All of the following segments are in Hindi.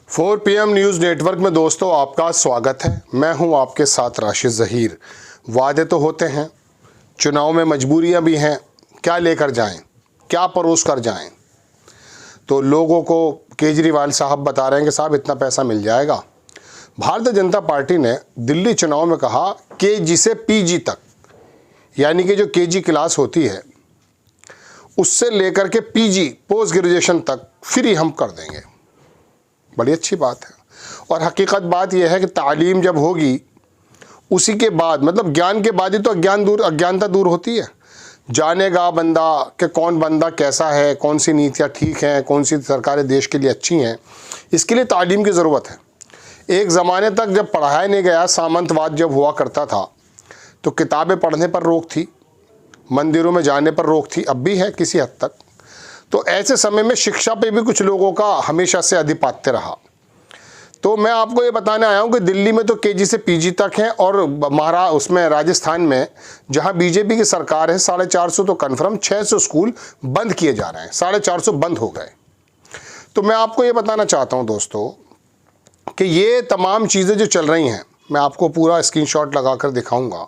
4 PM न्यूज़ नेटवर्क में दोस्तों आपका स्वागत है। मैं हूं आपके साथ राशिद ज़हीर। वादे तो होते हैं, चुनाव में मजबूरियां भी हैं, क्या लेकर जाएं, क्या परोस कर जाएं। तो लोगों को केजरीवाल साहब बता रहे हैं कि साहब इतना पैसा मिल जाएगा। भारतीय जनता पार्टी ने दिल्ली चुनाव में कहा KG से PG तक, यानी कि जो KG क्लास होती है उससे लेकर के PG पोस्ट ग्रेजुएशन तक फ्री हम कर देंगे। बड़ी अच्छी बात है। और हकीकत बात यह है कि तालीम जब होगी उसी के बाद, मतलब ज्ञान के बाद ही तो अज्ञानता दूर होती है। जानेगा बंदा कि कौन बंदा कैसा है, कौन सी नीतियाँ ठीक हैं, कौन सी सरकारें देश के लिए अच्छी हैं। इसके लिए तालीम की ज़रूरत है। एक ज़माने तक जब पढ़ाया नहीं गया, सामंतवाद जब हुआ करता था तो किताबें पढ़ने पर रोक थी, मंदिरों में जाने पर रोक थी, अब भी है किसी हद तक। तो ऐसे समय में शिक्षा पे भी कुछ लोगों का हमेशा से आधिपत्य रहा। तो मैं आपको ये बताने आया हूँ कि दिल्ली में तो KG से PG तक है, और उसमें राजस्थान में जहाँ BJP की सरकार है 450 तो कन्फर्म, 600 स्कूल बंद किए जा रहे हैं, 450 बंद हो गए। तो मैं आपको ये बताना चाहता हूँ दोस्तों कि ये तमाम चीज़ें जो चल रही हैं, मैं आपको पूरा स्क्रीनशॉट लगा कर दिखाऊँगा।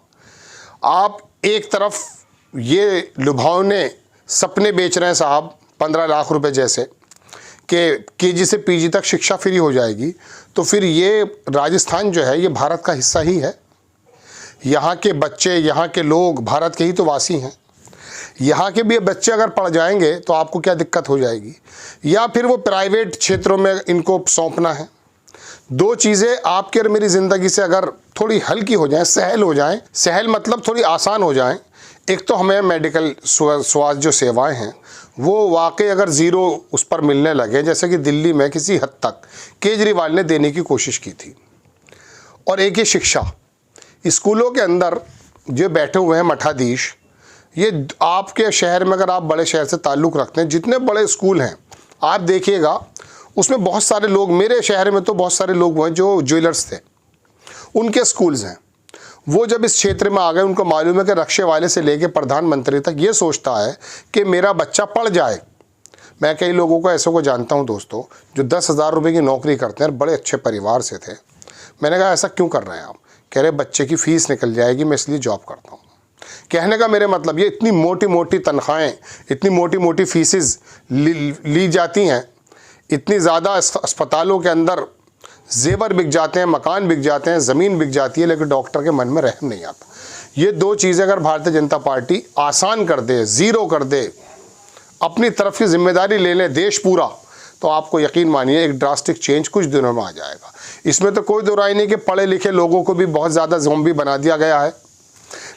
आप एक तरफ ये लुभावने सपने बेच रहे हैं साहब, 15 लाख रुपए जैसे, कि KG से PG तक शिक्षा फ्री हो जाएगी। तो फिर ये राजस्थान जो है ये भारत का हिस्सा ही है। यहाँ के बच्चे, यहाँ के लोग भारत के ही तो वासी हैं। यहाँ के भी बच्चे अगर पढ़ जाएंगे तो आपको क्या दिक्कत हो जाएगी, या फिर वो प्राइवेट क्षेत्रों में इनको सौंपना है। दो चीज़ें आपके और मेरी ज़िंदगी से अगर थोड़ी हल्की हो जाएं, सहल हो जाएं, सहल मतलब थोड़ी आसान हो जाएं। एक तो हमें मेडिकल स्वास्थ्य जो सेवाएं हैं वो वाकई अगर ज़ीरो उस पर मिलने लगे, जैसे कि दिल्ली में किसी हद तक केजरीवाल ने देने की कोशिश की थी। और एक ये शिक्षा, स्कूलों के अंदर जो बैठे हुए हैं मठाधीश, ये आपके शहर में, अगर आप बड़े शहर से ताल्लुक़ रखते हैं, जितने बड़े स्कूल हैं आप देखिएगा उसमें बहुत सारे लोग, मेरे शहर में तो बहुत सारे लोग हैं जो ज्वेलर्स थे, उनके स्कूल्स हैं। वो जब इस क्षेत्र में आ गए, उनको मालूम है कि रक्शे वाले से लेकर प्रधानमंत्री तक ये सोचता है कि मेरा बच्चा पढ़ जाए। मैं कई लोगों को ऐसे को जानता हूँ दोस्तों जो 10,000 रुपये की नौकरी करते हैं, बड़े अच्छे परिवार से थे। मैंने कहा ऐसा क्यों कर रहे हैं आप? कह रहे बच्चे की फ़ीस निकल जाएगी, मैं इसलिए जॉब करता हूँ। कहने का मेरे मतलब ये इतनी मोटी मोटी तनख्वाहें, इतनी मोटी मोटी फीसेस ली जाती हैं, इतनी ज़्यादा अस्पतालों के अंदर जेवर बिक जाते हैं, मकान बिक जाते हैं, ज़मीन बिक जाती है, लेकिन डॉक्टर के मन में रहम नहीं आता। ये दो चीज़ें अगर भारतीय जनता पार्टी आसान कर दे, ज़ीरो कर दे, अपनी तरफ की जिम्मेदारी ले ले देश पूरा, तो आपको यकीन मानिए एक ड्रास्टिक चेंज कुछ दिनों में आ जाएगा। इसमें तो कोई दो राय नहीं कि पढ़े लिखे लोगों को भी बहुत ज़्यादा ज़ॉम्बी बना दिया गया है,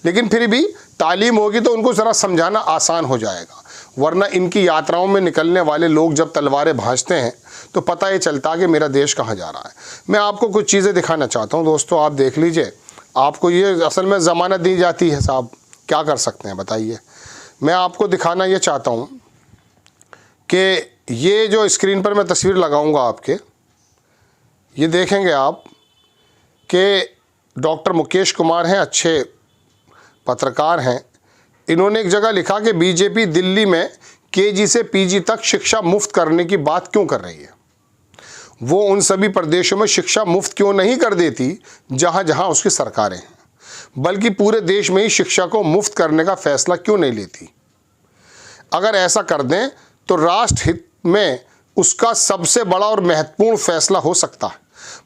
लेकिन फिर भी तालीम होगी तो उनको ज़रा समझाना आसान हो जाएगा। वरना इनकी यात्राओं में निकलने वाले लोग जब तलवारें भांजते हैं तो पता ये चलता कि मेरा देश कहाँ जा रहा है। मैं आपको कुछ चीज़ें दिखाना चाहता हूँ दोस्तों, आप देख लीजिए। आपको ये असल में ज़मानत दी जाती है साहब, क्या कर सकते हैं बताइए। मैं आपको दिखाना ये चाहता हूँ कि ये जो स्क्रीन पर मैं तस्वीर लगाऊंगा आपके, ये देखेंगे आप कि डॉक्टर मुकेश कुमार हैं, अच्छे पत्रकार हैं। इन्होंने एक जगह लिखा कि BJP दिल्ली में KG से PG तक शिक्षा मुफ्त करने की बात क्यों कर रही है। वो उन सभी प्रदेशों में शिक्षा मुफ्त क्यों नहीं कर देती जहां जहां उसकी सरकारें हैं, बल्कि पूरे देश में ही शिक्षा को मुफ्त करने का फैसला क्यों नहीं लेती। अगर ऐसा कर दें तो राष्ट्र हित में उसका सबसे बड़ा और महत्वपूर्ण फैसला हो सकता है,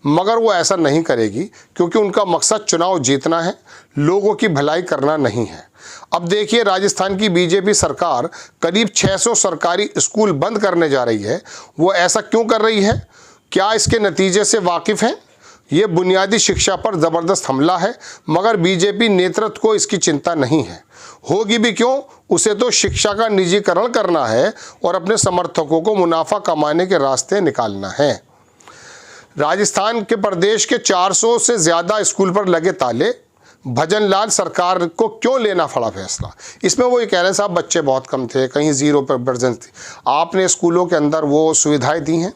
मगर वो ऐसा नहीं करेगी क्योंकि उनका मकसद चुनाव जीतना है, लोगों की भलाई करना नहीं है। अब देखिए राजस्थान की BJP सरकार करीब 600 सरकारी स्कूल बंद करने जा रही है। वो ऐसा क्यों कर रही है? क्या इसके नतीजे से वाकिफ़ हैं? ये बुनियादी शिक्षा पर ज़बरदस्त हमला है, मगर BJP नेतृत्व को इसकी चिंता नहीं है। होगी भी क्यों? उसे तो शिक्षा का निजीकरण करना है और अपने समर्थकों को मुनाफा कमाने के रास्ते निकालना है। राजस्थान के प्रदेश के 400 से ज़्यादा स्कूल पर लगे ताले। भजनलाल सरकार को क्यों लेना पड़ा फैसला? इसमें वो ये कह रहे हैं साहब बच्चे बहुत कम थे, कहीं ज़ीरो पर वर्जन थी। आपने स्कूलों के अंदर वो सुविधाएं दी हैं।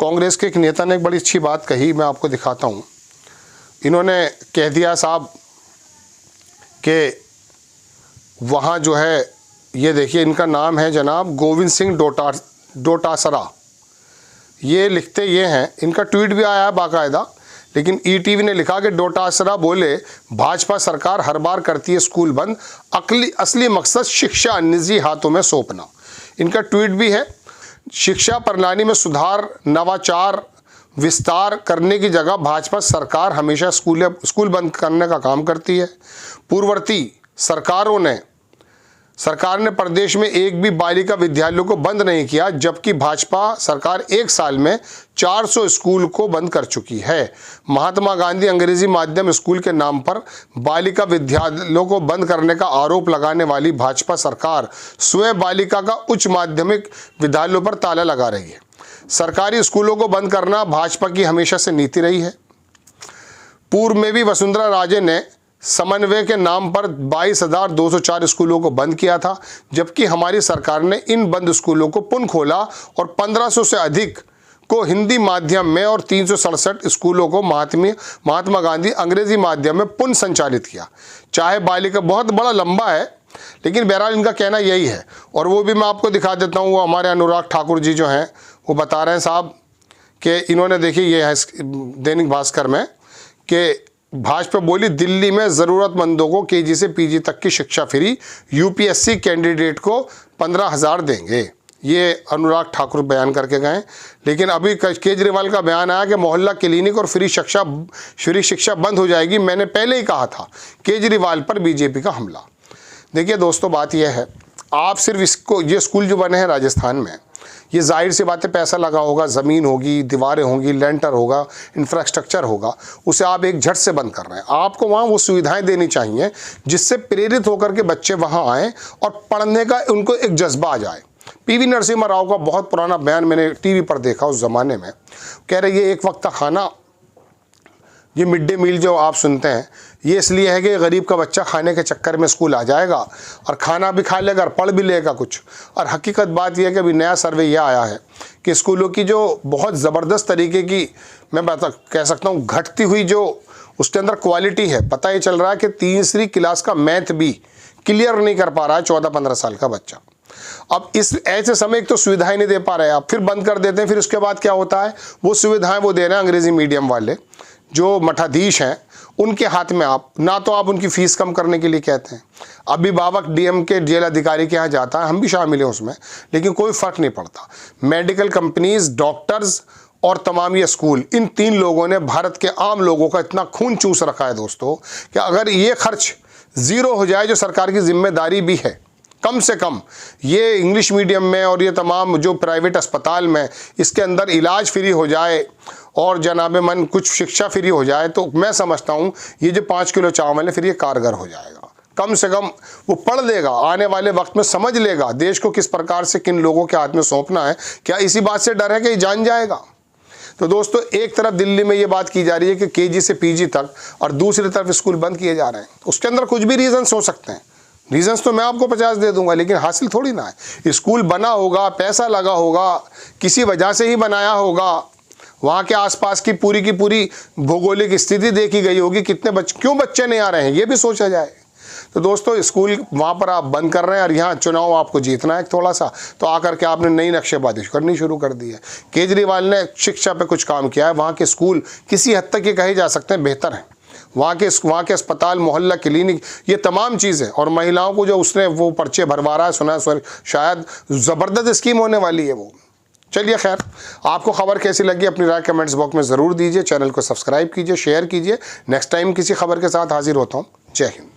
कांग्रेस के एक नेता ने एक बड़ी अच्छी बात कही, मैं आपको दिखाता हूँ। इन्होंने कह दिया साहब कि वहाँ जो है, ये देखिए इनका नाम है जनाब गोविंद सिंह डोटासरा। ये लिखते ये हैं, इनका ट्वीट भी आया है बाकायदा, लेकिन ईटीवी ने लिखा कि डोटासरा बोले भाजपा सरकार हर बार करती है स्कूल बंद, असली मकसद शिक्षा निजी हाथों में सौंपना। इनका ट्वीट भी है, शिक्षा प्रणाली में सुधार, नवाचार, विस्तार करने की जगह भाजपा सरकार हमेशा स्कूल बंद करने का काम करती है। पूर्ववर्ती सरकार ने प्रदेश में एक भी बालिका विद्यालयों को बंद नहीं किया, जबकि भाजपा सरकार एक साल में 400 स्कूल को बंद कर चुकी है। महात्मा गांधी अंग्रेजी माध्यम स्कूल के नाम पर बालिका विद्यालयों को बंद करने का आरोप लगाने वाली भाजपा सरकार स्वयं बालिका का उच्च माध्यमिक विद्यालयों पर ताला लगा रही है। सरकारी स्कूलों को बंद करना भाजपा की हमेशा से नीति रही है। पूर्व में भी वसुंधरा राजे ने समन्वय के नाम पर 22,204 स्कूलों को बंद किया था, जबकि हमारी सरकार ने इन बंद स्कूलों को पुनः खोला और 1500 से अधिक को हिंदी माध्यम में और 367 स्कूलों को महात्मा गांधी अंग्रेजी माध्यम में पुनः संचालित किया। चाहे बालिका बहुत बड़ा लंबा है, लेकिन बहरहाल इनका कहना यही है। और वो भी मैं आपको दिखा देता हूँ, वो हमारे अनुराग ठाकुर जी जो हैं वो बता रहे हैं साहब कि इन्होंने देखिए ये है दैनिक भास्कर में कि भाजपा बोली दिल्ली में ज़रूरतमंदों को केजी से पीजी तक की शिक्षा फ्री, यूपीएससी कैंडिडेट को 15,000 देंगे। ये अनुराग ठाकुर बयान करके गए। लेकिन अभी केजरीवाल का बयान आया कि मोहल्ला क्लिनिक और फ्री शिक्षा बंद हो जाएगी। मैंने पहले ही कहा था, केजरीवाल पर बीजेपी का हमला। देखिए दोस्तों, बात यह है, आप सिर्फ ये स्कूल जो बने हैं राजस्थान में, ये जाहिर सी बात है पैसा लगा होगा, ज़मीन होगी, दीवारें होंगी, लेंटर होगा, इंफ्रास्ट्रक्चर होगा, उसे आप एक झट से बंद कर रहे हैं। आपको वहाँ वो सुविधाएं देनी चाहिए जिससे प्रेरित होकर के बच्चे वहाँ आएँ और पढ़ने का उनको एक जज्बा आ जाए। पीवी नरसिम्हा राव का बहुत पुराना बयान मैंने टीवी पर देखा उस ज़माने में, कह रहे ये एक वक्त का खाना, ये मिड डे मील जो आप सुनते हैं, ये इसलिए है कि गरीब का बच्चा खाने के चक्कर में स्कूल आ जाएगा और खाना भी खा लेगा और पढ़ भी लेगा कुछ। और हकीकत बात यह है कि अभी नया सर्वे यह आया है कि स्कूलों की जो बहुत ज़बरदस्त तरीके की, मैं कह सकता हूँ घटती हुई जो उसके अंदर क्वालिटी है। पता ये चल रहा है कि तीसरी क्लास का मैथ भी क्लियर नहीं कर पा रहा है 14-15 साल का बच्चा। अब इस ऐसे समय एक तो सुविधाएं नहीं दे पा रहे हैं, आप फिर बंद कर देते हैं। फिर उसके बाद क्या होता है, वो सुविधाएं वो दे रहे हैं अंग्रेजी मीडियम वाले जो मठाधीश हैं, उनके हाथ में आप ना तो आप उनकी फ़ीस कम करने के लिए कहते हैं। अभिभावक डीएम के जेल अधिकारी के यहाँ जाता है, हम भी शामिल हैं उसमें, लेकिन कोई फ़र्क नहीं पड़ता। मेडिकल कंपनीज, डॉक्टर्स और तमाम ये स्कूल, इन 3 लोगों ने भारत के आम लोगों का इतना खून चूस रखा है दोस्तों कि अगर ये खर्च ज़ीरो हो जाए, जो सरकार की जिम्मेदारी भी है, कम से कम ये इंग्लिश मीडियम में और ये तमाम जो प्राइवेट अस्पताल में इसके अंदर इलाज फ्री हो जाए और जनाबे मन कुछ शिक्षा फ्री हो जाए, तो मैं समझता हूँ ये जो 5 किलो चावल है फिर ये कारगर हो जाएगा। कम से कम वो पढ़ लेगा, आने वाले वक्त में समझ लेगा देश को किस प्रकार से किन लोगों के हाथ में सौंपना है। क्या इसी बात से डर है कि ये जान जाएगा? तो दोस्तों, एक तरफ दिल्ली में ये बात की जा रही है कि केजी से पीजी तक, और दूसरी तरफ स्कूल बंद किए जा रहे हैं। उसके अंदर कुछ भी रीजंस हो सकते हैं। रीजंस तो मैं आपको 50 दे दूंगा, लेकिन हासिल थोड़ी ना है। स्कूल बना होगा, पैसा लगा होगा, किसी वजह से ही बनाया होगा, वहाँ के आसपास की पूरी भौगोलिक स्थिति देखी गई होगी, कितने क्यों बच्चे नहीं आ रहे हैं ये भी सोचा जाए। तो दोस्तों, स्कूल वहाँ पर आप बंद कर रहे हैं और यहाँ चुनाव आपको जीतना है थोड़ा सा, तो आकर के आपने नई नक्शेबाजी करनी शुरू कर दी है। केजरीवाल ने शिक्षा पे कुछ काम किया है, वहाँ के स्कूल किसी हद तक ये कहे जा सकते हैं बेहतर हैं। वहाँ के अस्पताल, मोहल्ला क्लिनिक, ये तमाम चीज़ें, और महिलाओं को जो उसने वो पर्चे भरवा रहा है, सुना शायद ज़बरदस्त स्कीम होने वाली है वो। चलिए खैर, आपको खबर कैसी लगी अपनी राय कमेंट्स बॉक्स में ज़रूर दीजिए। चैनल को सब्सक्राइब कीजिए, शेयर कीजिए। नेक्स्ट टाइम किसी खबर के साथ हाजिर होता हूँ। जय हिंद।